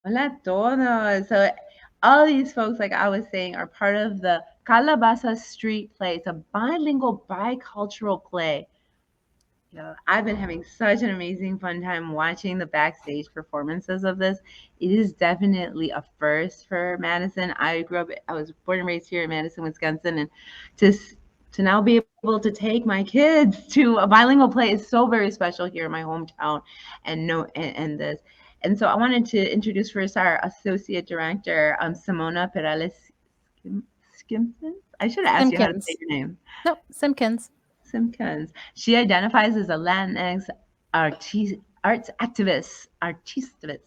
Hola a todos. So all these folks, like I was saying, are part of the Calabasas Street play. It's a bilingual, bicultural play. I've been having such an amazing fun time watching the backstage performances of this. It is definitely a first for Madison. I was born and raised here in Madison, Wisconsin, and to to now be able to take my kids to a bilingual play is so very special here in my hometown, and this. And so I wanted to introduce first our associate director, Simona Perales Skimpton. I should have asked you how to say Simpkins. your name. Nope, Simpkins. Simpkins. She identifies as a Latinx arts artistivist,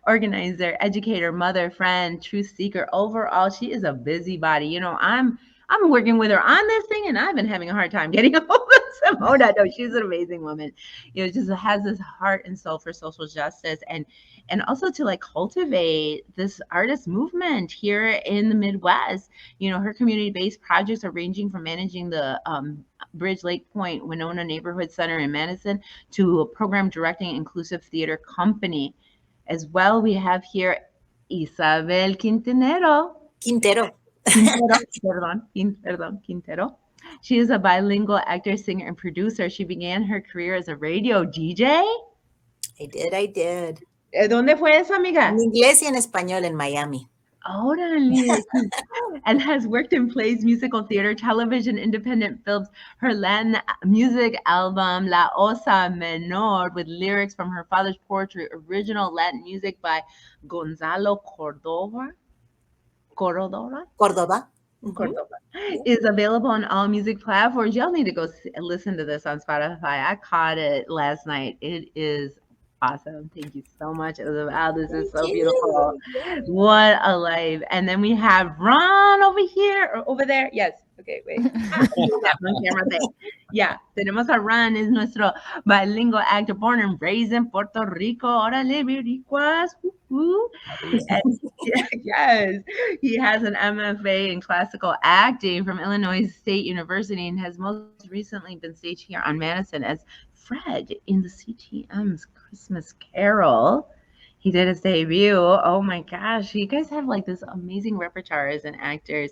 organizer, educator, mother, friend, truth seeker. Overall, she is a busybody. I'm working with her on this thing, and I've been having a hard time getting a hold of Simona. No, she's an amazing woman. Just has this heart and soul for social justice, and also to like cultivate this artist movement here in the Midwest. Her community-based projects are ranging from managing the Bridge Lake Point Winona Neighborhood Center in Madison to a program directing inclusive theater company. As well, we have here Isabel Quintanero. Quintero. Quintero, perdón, Quintero. She is a bilingual actor, singer, and producer. She began her career as a radio DJ. I did. ¿Dónde fue eso, En amiga? inglés y en español en Miami. Órale. And has worked in plays, musical theater, television, independent films. Her Latin music album, La Osa Menor, with lyrics from her father's poetry, original Latin music by Gonzalo Cordova, Córdoba. Cordova, is available on all music platforms. Y'all need to go listen to this on Spotify. I caught it last night. It is awesome. Thank you so much, Isabel. This is Thank so beautiful. you. Yeah. What a life. And then we have Ron over here or over there. Yes. Okay, wait. That one camera thing. Yeah, tenemos a Ron, es nuestro bilingual actor born and raised in Puerto Rico. Órale, boricuas. Woo-hoo. And yes, he has an MFA in classical acting from Illinois State University and has most recently been staged here on Madison as Fred in the CTM's Christmas Carol. He did his debut. Oh my gosh, you guys have like this amazing repertoire as an actors.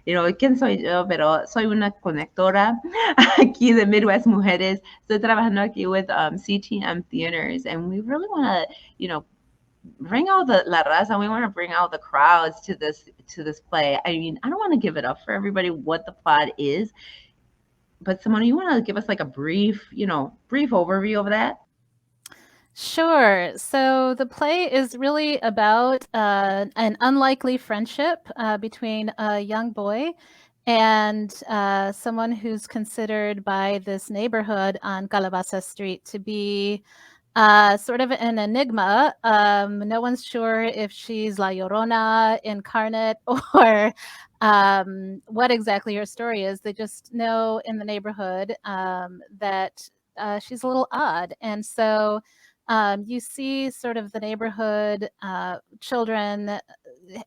¿Quién soy yo? Pero soy una conectora aquí de Midwest Mujeres. Estoy trabajando aquí with CTM Theaters, and we really want to, bring all the la raza. We want to bring all the crowds to this play. I mean, I don't want to give it up for everybody what the plot is, but Simona, you want to give us like a brief overview of that? Sure. So the play is really about an unlikely friendship between a young boy and someone who's considered by this neighborhood on Calabasas Street to be sort of an enigma. No one's sure if she's La Llorona incarnate or what exactly her story is. They just know in the neighborhood that she's a little odd. And so you see sort of the neighborhood children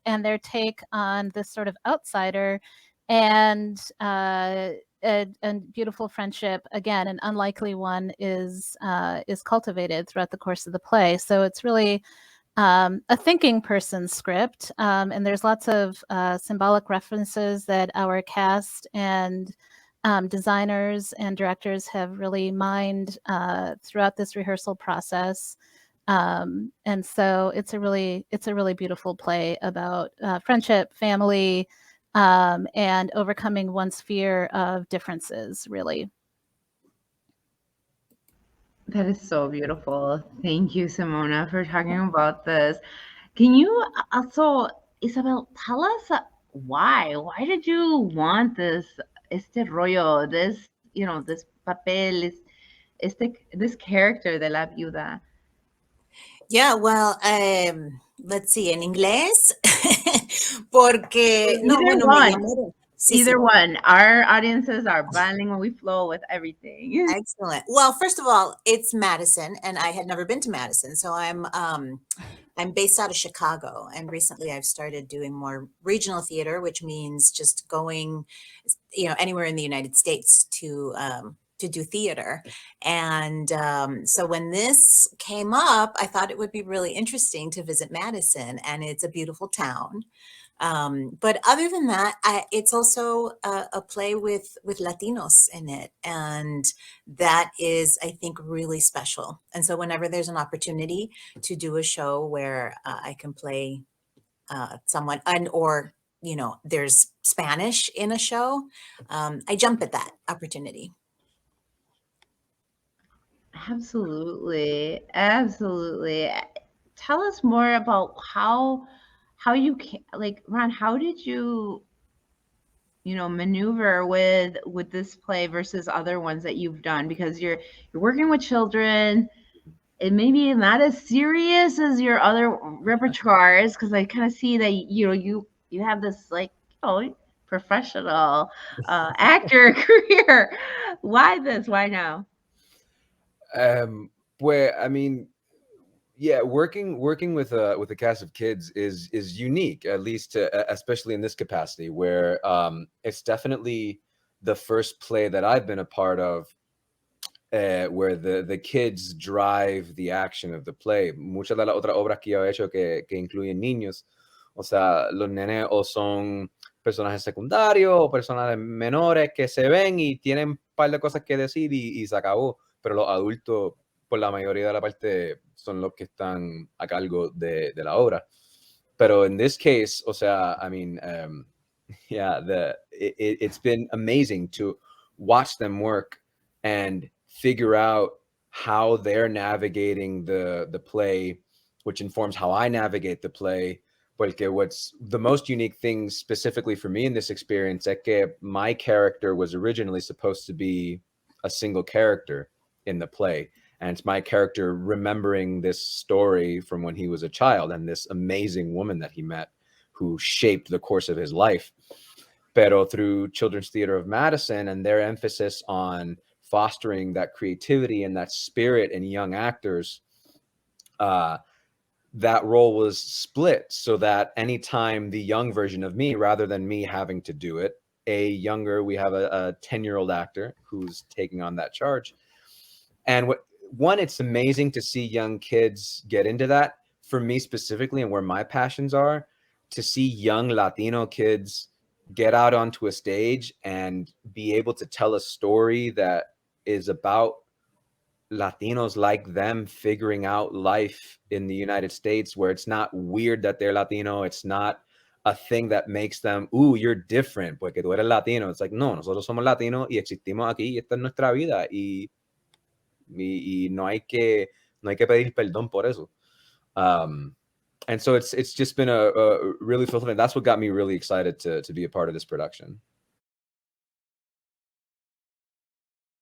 and their take on this sort of outsider and a beautiful friendship, again, an unlikely one, is cultivated throughout the course of the play. So it's really a thinking person's script, and there's lots of symbolic references that our cast and designers and directors have really mined throughout this rehearsal process. And so it's a really beautiful play about friendship, family, and overcoming one's fear of differences, really. That is so beautiful. Thank you, Simona, for talking about this. Can you also, Isabel, tell us why? Why did you want este rollo, this papel, this character de la viuda? Yeah, well, let's see, en inglés, porque, no, Either bueno, me one. llamaron. Sí, sí. Either one. Our audiences are bilingual. We flow with everything. Excellent. Well, first of all, it's Madison, and I had never been to Madison, so I'm based out of Chicago, and recently I've started doing more regional theater, which means just going, anywhere in the United States to do theater. And so when this came up, I thought it would be really interesting to visit Madison, and it's a beautiful town. But other than that, it's also a play with Latinos in it. And that is, I think, really special. And so whenever there's an opportunity to do a show where I can play someone, or, you know, there's Spanish in a show, I jump at that opportunity. Absolutely. Absolutely. Tell us more about how you like, Ron, how did you maneuver with this play versus other ones that you've done, because you're working with children. It may be not as serious as your other repertoires, because I kind of see that you have this, like, professional actor career. Why this? Why now? Well, I mean, yeah, working with a cast of kids is unique, at least especially in this capacity, where it's definitely the first play that I've been a part of where the kids drive the action of the play. Muchas de las otras obras que yo he hecho que incluyen niños, o sea, los nenes o son personajes secundarios o personajes menores que se ven y tienen un par de cosas que decir y se acabó, pero los adultos, por la mayoría de la parte, son los que están a cargo de la obra. Pero in this case, o sea, I mean, yeah, it's been amazing to watch them work and figure out how they're navigating the play, which informs how I navigate the play. Porque what's the most unique thing specifically for me in this experience is that my character was originally supposed to be a single character in the play. And it's my character remembering this story from when he was a child and this amazing woman that he met who shaped the course of his life. Pero through Children's Theater of Madison and their emphasis on fostering that creativity and that spirit in young actors, that role was split so that anytime the young version of me, rather than me having to do it, we have a 10-year-old actor who's taking on that charge. And it's amazing to see young kids get into that. For me specifically, and where my passions are, to see young Latino kids get out onto a stage and be able to tell a story that is about Latinos like them figuring out life in the United States, where it's not weird that they're Latino. It's not a thing that makes them, ooh, you're different porque tú eres Latino. It's like, no, nosotros somos Latinos y existimos aquí y esta es nuestra vida y no hay que pedir perdón por eso. And so it's just been a really fulfilling. That's what got me really excited to be a part of this production.